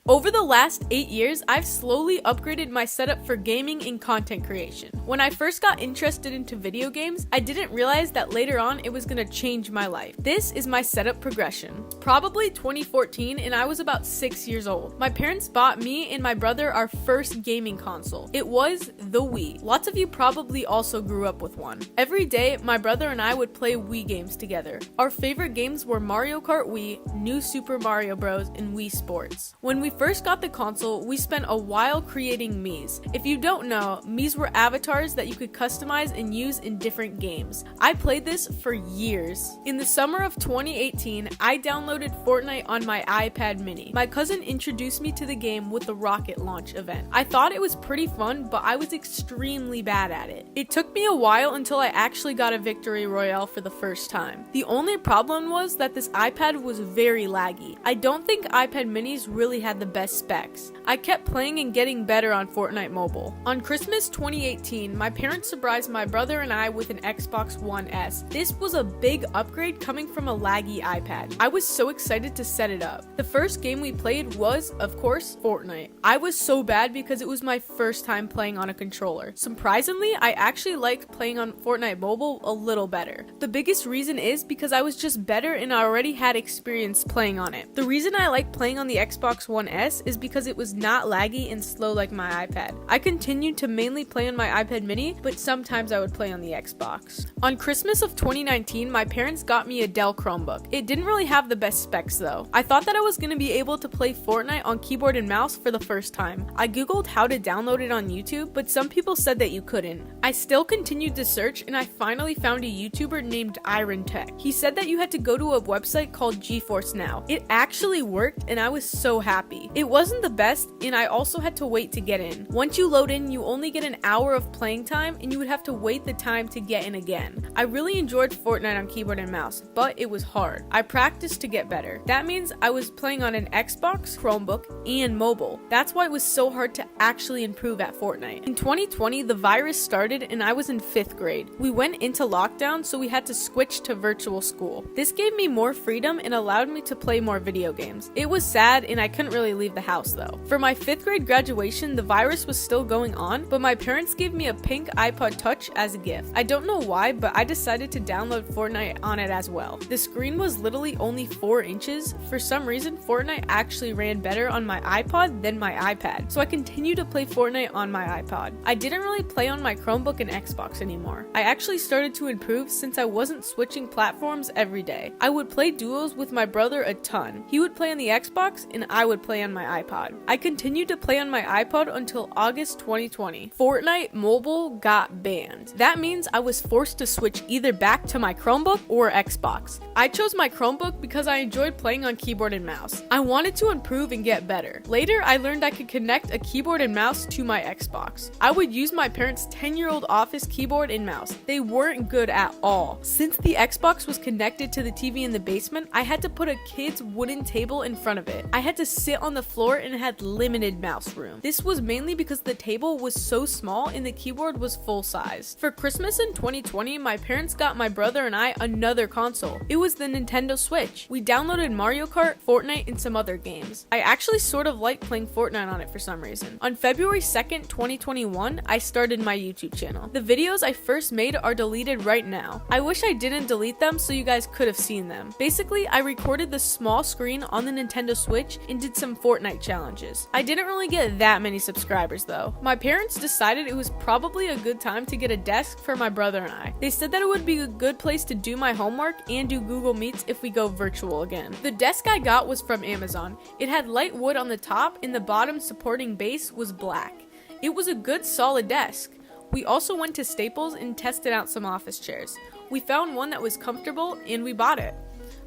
Over the last 8 years, I've slowly upgraded my setup for gaming and content creation. When I first got interested into video games, I didn't realize that later on it was gonna change my life. This is my setup progression. Probably 2014, and I was about 6 years old. My parents bought me and my brother our first gaming console. It was the Wii. Lots of you probably also grew up with one. Every day, my brother and I would play Wii games together. Our favorite games were Mario Kart Wii, New Super Mario Bros, and Wii Sports. When we first got the console, we spent a while creating Miis. If you don't know, Miis were avatars that you could customize and use in different games. I played this for years. In the summer of 2018, I downloaded Fortnite on my iPad mini. My cousin introduced me to the game with the rocket launch event. I thought it was pretty fun, but I was extremely bad at it. It took me a while until I actually got a victory royale for the first time. The only problem was that this iPad was very laggy. I don't think iPad minis really had the best specs. I kept playing and getting better on Fortnite Mobile. On Christmas 2018, my parents surprised my brother and I with an Xbox One S. This was a big upgrade coming from a laggy iPad. I was so excited to set it up. The first game we played was, of course, Fortnite. I was so bad because it was my first time playing on a controller. Surprisingly, I actually like playing on Fortnite Mobile a little better. The biggest reason is because I was just better and I already had experience playing on it. The reason I like playing on the Xbox One S is because it was not laggy and slow like my iPad. I continued to mainly play on my iPad mini, but sometimes I would play on the Xbox. On Christmas of 2019, my parents got me a Dell Chromebook. It didn't really have the best specs though. I thought that I was going to be able to play Fortnite on keyboard and mouse for the first time. I googled how to download it on YouTube, but some people said that you couldn't. I still continued to search and I finally found a YouTuber named Iron Tech. He said that you had to go to a website called GeForce Now. It actually worked and I was so happy. It wasn't the best and I also had to wait to get in. Once you load in, you only get an hour of playing time and you would have to wait the time to get in again. I really enjoyed Fortnite on keyboard and mouse, but it was hard. I practiced to get better. That means I was playing on an Xbox, Chromebook, and mobile. That's why it was so hard to actually improve at Fortnite. In 2020, the virus started and I was in 5th grade. We went into lockdown, so we had to switch to virtual school. This gave me more freedom and allowed me to play more video games. It was sad and I couldn't really leave the house though. For my 5th grade graduation, the virus was still going on, but my parents gave me a pink iPod Touch as a gift. I don't know why, but I decided to download Fortnite on it as well. The screen was literally only 4 inches. For some reason, Fortnite actually ran better on my iPod than my iPad, so I continued to play Fortnite on my iPod. I didn't really play on my Chromebook and Xbox anymore. I actually started to improve since I wasn't switching platforms every day. I would play duos with my brother a ton. He would play on the Xbox and I would play on my iPod. I continued to play on my iPod until August 2020. Fortnite Mobile got banned. That means I was forced to switch either back to my Chromebook or Xbox. I chose my Chromebook because I enjoyed playing on keyboard and mouse. I wanted to improve and get better. Later, I learned I could connect a keyboard and mouse to my Xbox. I would use my parents' 10-year-old office keyboard and mouse. They weren't good at all. Since the Xbox was connected to the TV in the basement, I had to put a kid's wooden table in front of it. I had to sit on the floor and it had limited mouse room. This was mainly because the table was so small and the keyboard was full size. For Christmas in 2020, my parents got my brother and I another console. It was the Nintendo Switch. We downloaded Mario Kart, Fortnite, and some other games. I actually sort of like playing Fortnite on it for some reason. On February 2nd, 2021, I started my YouTube channel. The videos I first made are deleted right now. I wish I didn't delete them so you guys could have seen them. Basically, I recorded the small screen on the Nintendo Switch and did some Fortnite challenges. I didn't really get that many subscribers though. My parents decided it was probably a good time to get a desk for my brother and I. They said that it would be a good place to do my homework and do Google Meets if we go virtual again. The desk I got was from Amazon. It had light wood on the top and the bottom supporting base was black. It was a good solid desk. We also went to Staples and tested out some office chairs. We found one that was comfortable and we bought it.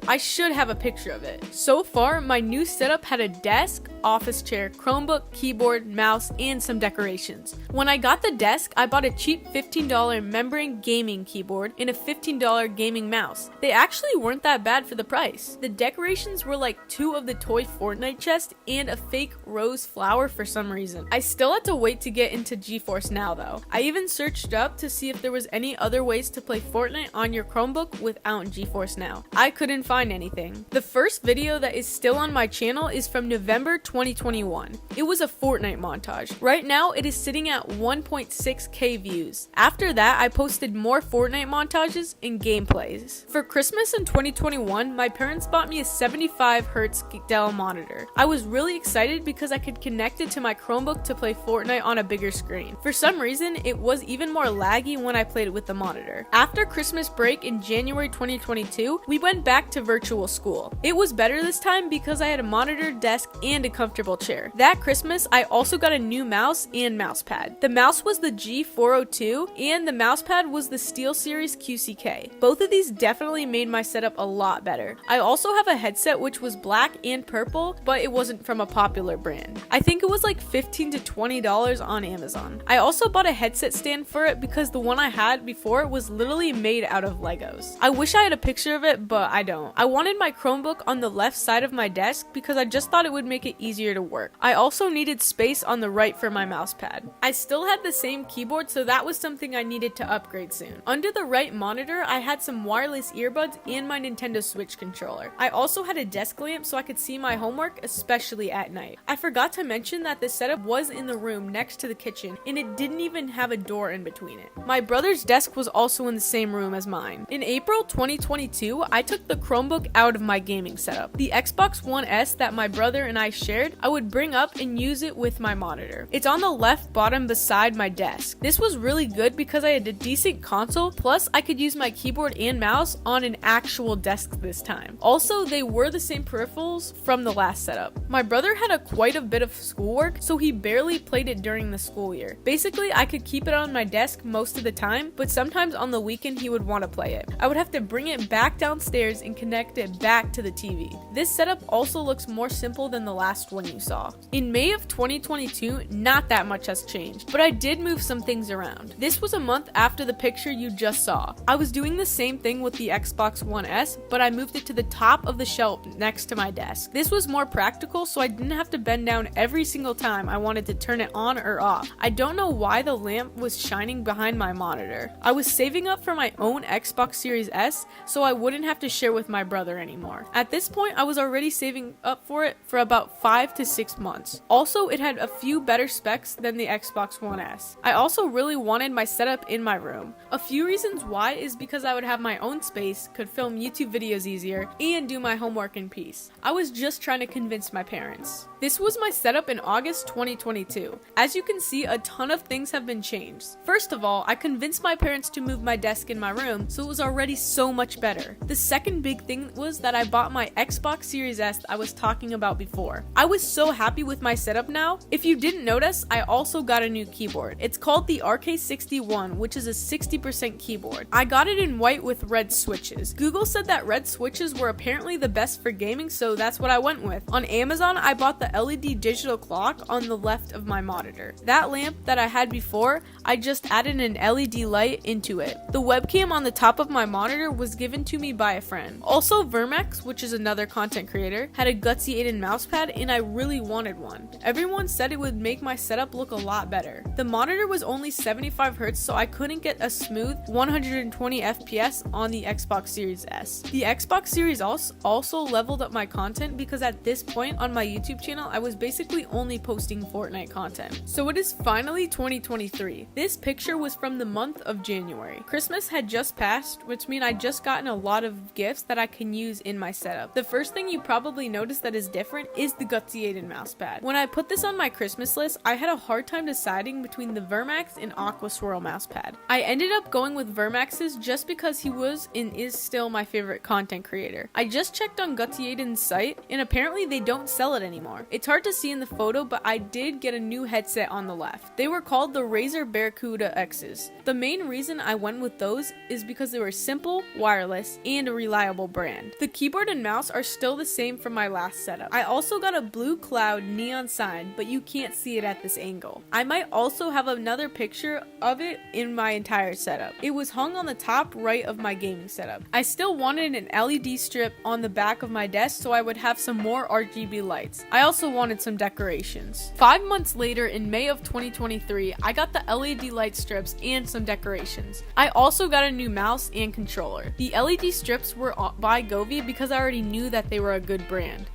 I should have a picture of it. So far, my new setup had a desk, office chair, Chromebook, keyboard, mouse, and some decorations. When I got the desk, I bought a cheap $15 membrane gaming keyboard and a $15 gaming mouse. They actually weren't that bad for the price. The decorations were like 2 of the toy Fortnite chest and a fake rose flower for some reason. I still had to wait to get into GeForce Now though. I even searched up to see if there was any other ways to play Fortnite on your Chromebook without GeForce Now. I couldn't find anything. The first video that is still on my channel is from November 2021. It was a Fortnite montage. Right now, it is sitting at 1.6k views. After that, I posted more Fortnite montages and gameplays. For Christmas in 2021, my parents bought me a 75Hz Dell monitor. I was really excited because I could connect it to my Chromebook to play Fortnite on a bigger screen. For some reason, it was even more laggy when I played it with the monitor. After Christmas break in January 2022, we went back to virtual school. It was better this time because I had a monitor, desk, and a comfortable chair. That Christmas, I also got a new mouse and mouse pad. The mouse was the G402 and the mouse pad was the SteelSeries QCK. Both of these definitely made my setup a lot better. I also have a headset which was black and purple, but it wasn't from a popular brand. I think it was like $15 to $20 on Amazon. I also bought a headset stand for it because the one I had before was literally made out of Legos. I wish I had a picture of it, but I don't. I wanted my Chromebook on the left side of my desk because I just thought it would make it easier to work. I also needed space on the right for my mouse pad. I still had the same keyboard, so that was something I needed to upgrade soon. Under the right monitor, I had some wireless earbuds and my Nintendo Switch controller. I also had a desk lamp so I could see my homework, especially at night. I forgot to mention that the setup was in the room next to the kitchen and it didn't even have a door in between it. My brother's desk was also in the same room as mine. In April 2022, I took the Chromebook out of my gaming setup. The Xbox One S that my brother and I shared, I would bring up and use it with my monitor. It's on the left bottom beside my desk. This was really good because I had a decent console, plus I could use my keyboard and mouse on an actual desk this time. Also, they were the same peripherals from the last setup. My brother had quite a bit of schoolwork, so he barely played it during the school year. Basically, I could keep it on my desk most of the time, but sometimes on the weekend he would want to play it. I would have to bring it back downstairs and connect it back to the TV. This setup also looks more simple than the last one you saw. In May of 2022, not that much has changed, but I did move some things around. This was a month after the picture you just saw. I was doing the same thing with the Xbox One S, but I moved it to the top of the shelf next to my desk. This was more practical, so I didn't have to bend down every single time I wanted to turn it on or off. I don't know why the lamp was shining behind my monitor. I was saving up for my own Xbox Series S, so I wouldn't have to share with my brother anymore. At this point, I was already saving up for it for about 5 to 6 months. Also, it had a few better specs than the Xbox One S. I also really wanted my setup in my room. A few reasons why is because I would have my own space, could film YouTube videos easier, and do my homework in peace. I was just trying to convince my parents. This was my setup in August 2022. As you can see, a ton of things have been changed. First of all, I convinced my parents to move my desk in my room, so it was already so much better. The second big thing was that I bought my Xbox Series S I was talking about before. I was so happy with my setup now. If you didn't notice, I also got a new keyboard. It's called the RK61, which is a 60% keyboard. I got it in white with red switches. Google said that red switches were apparently the best for gaming, so that's what I went with. On Amazon, I bought the LED digital clock on the left of my monitor. That lamp that I had before, I just added an LED light into it. The webcam on the top of my monitor was given to me by a friend. Also, Vermex, which is another content creator, had a Gutsy Aiden mousepad and I really wanted one. Everyone said it would make my setup look a lot better. The monitor was only 75Hz, so I couldn't get a smooth 120 FPS on the Xbox Series S. The Xbox Series S also leveled up my content because at this point on my YouTube channel, I was basically only posting Fortnite content. So it is finally 2023. This picture was from the month of January. Christmas had just passed, which means I just gotten a lot of gifts that I can use in my setup. The first thing you probably noticed that is different is the Gutsy Aiden mousepad. When I put this on my Christmas list, I had a hard time deciding between the Vermax and Aqua Swirl mousepad. I ended up going with Vermax's just because he was and is still my favorite content creator. I just checked on Gutsy Aiden's site and apparently they don't sell it anymore. It's hard to see in the photo, but I did get a new headset on the left. They were called the Razer Barracuda X's. The main reason I went with those is because they were simple, wireless, and a reliable brand. The keyboard and mouse are still the same from my last setup. I also got a blue cloud neon sign, but you can't see it at this angle. I might also have another picture of it in my entire setup. It was hung on the top right of my gaming setup. I still wanted an LED strip on the back of my desk so I would have some more RGB lights. I also wanted some decorations. 5 months later, in May of 2023, I got the LED light strips and some decorations. I also got a new mouse and controller. The LED strips were by Govee because I already knew that they were a good brand.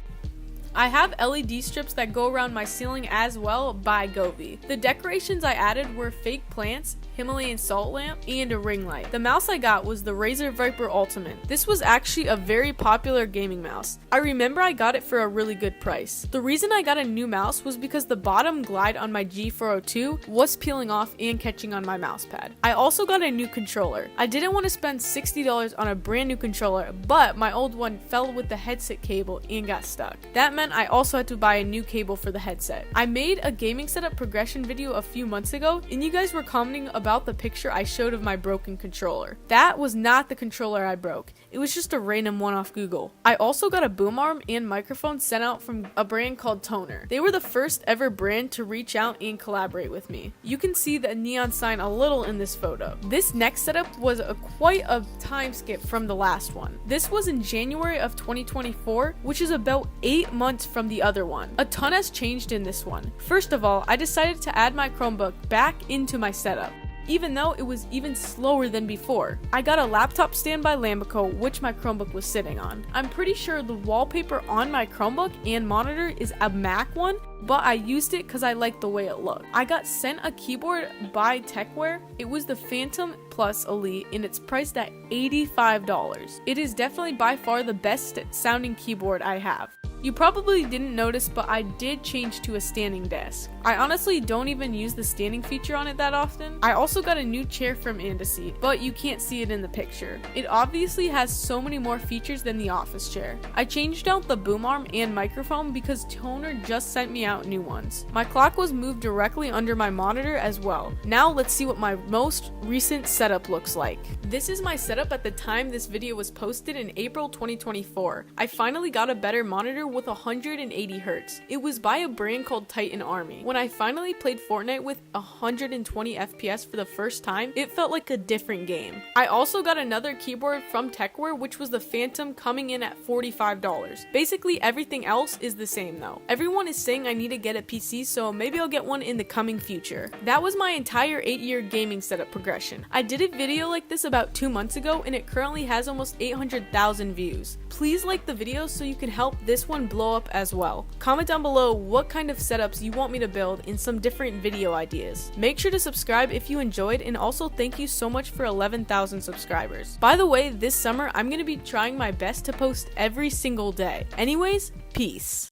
I have LED strips that go around my ceiling as well by Govee. The decorations I added were fake plants, Himalayan salt lamp, and a ring light. The mouse I got was the Razer Viper Ultimate. This was actually a very popular gaming mouse. I remember I got it for a really good price. The reason I got a new mouse was because the bottom glide on my G402 was peeling off and catching on my mouse pad. I also got a new controller. I didn't want to spend $60 on a brand new controller, but my old one fell with the headset cable and got stuck. That meant I also had to buy a new cable for the headset. I made a gaming setup progression video a few months ago, and you guys were commenting about the picture I showed of my broken controller. That was not the controller I broke. It was just a random one off Google. I also got a boom arm and microphone sent out from a brand called Toner. They were the first ever brand to reach out and collaborate with me. You can see the neon sign a little in this photo. This next setup was quite a time skip from the last one. This was in January of 2024, which is about 8 months from the other one. A ton has changed in this one. First of all, I decided to add my Chromebook back into my setup, even though it was even slower than before. I got a laptop stand by Lambico, which my Chromebook was sitting on. I'm pretty sure the wallpaper on my Chromebook and monitor is a Mac one, but I used it because I liked the way it looked. I got sent a keyboard by Techwear. It was the Phantom Plus Elite, and it's priced at $85. It is definitely by far the best sounding keyboard I have. You probably didn't notice, but I did change to a standing desk. I honestly don't even use the standing feature on it that often. I also got a new chair from Andaseat, but you can't see it in the picture. It obviously has so many more features than the office chair. I changed out the boom arm and microphone because Toner just sent me out new ones. My clock was moved directly under my monitor as well. Now let's see what my most recent setup looks like. This is my setup at the time this video was posted in April 2024. I finally got a better monitor with 180 Hz. It was by a brand called Titan Army. When I finally played Fortnite with 120 FPS for the first time, it felt like a different game. I also got another keyboard from Techwear, which was the Phantom, coming in at $45. Basically everything else is the same though. Everyone is saying I need to get a PC, so maybe I'll get one in the coming future. That was my entire 8-year gaming setup progression. I did a video like this about 2 months ago, and it currently has almost 800,000 views. Please like the video so you can help this one blow up as well. Comment down below what kind of setups you want me to build and some different video ideas. Make sure to subscribe if you enjoyed, and also thank you so much for 11,000 subscribers. By the way, this summer I'm going to be trying my best to post every single day. Anyways, peace.